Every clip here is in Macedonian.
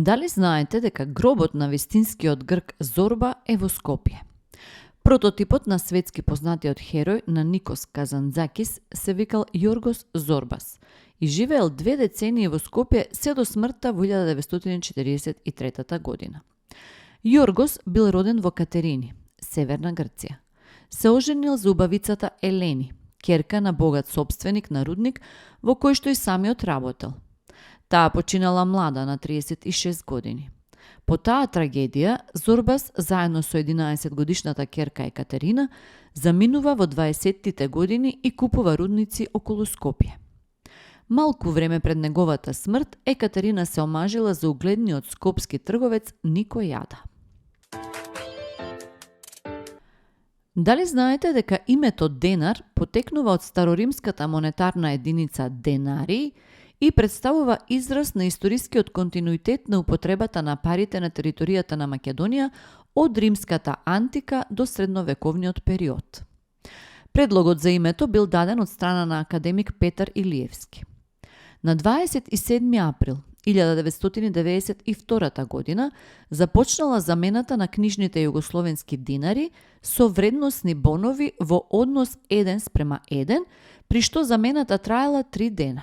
Дали знаете дека гробот на вистинскиот грк Зорба е во Скопје? Прототипот на светски познатиот херој на Никос Казанძакис се викал Јоргос Зорбас и живеел 2 децении во Скопје се до смртта во 1943 година. Јоргос бил роден во Катерини, Северна Грција. Се оженил за убавицата Елени, ќерка на богат собственик на рудник во кој што и самиот работел. Таа починала млада на 36 години. По таа трагедија, Зорбас, заедно со 11-годишната ќерка Екатерина, заминува во 20-тите години и купува рудници околу Скопје. Малку време пред неговата смрт, Екатерина се омажила за угледниот скопски трговец Нико Јада. Дали знаете дека името денар потекнува од староримската монетарна единица денарий и представува израз на историскиот континуитет на употребата на парите на територијата на Македонија од римската антика до средновековниот период? Предлогот за името бил даден од страна на академик Петар Илиевски. На 27 април 1992 година започнала замената на книжните југословенски динари со вредносни бонови во однос 1:1, при што замената траела 3 дена.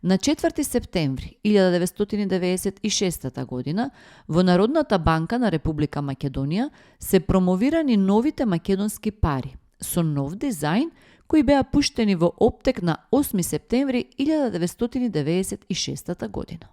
На 4 септември 1996 година во Народната банка на Република Македонија се промовирани новите македонски пари со нов дизајн кои беа пуштени во оптек на 8 септември 1996 година.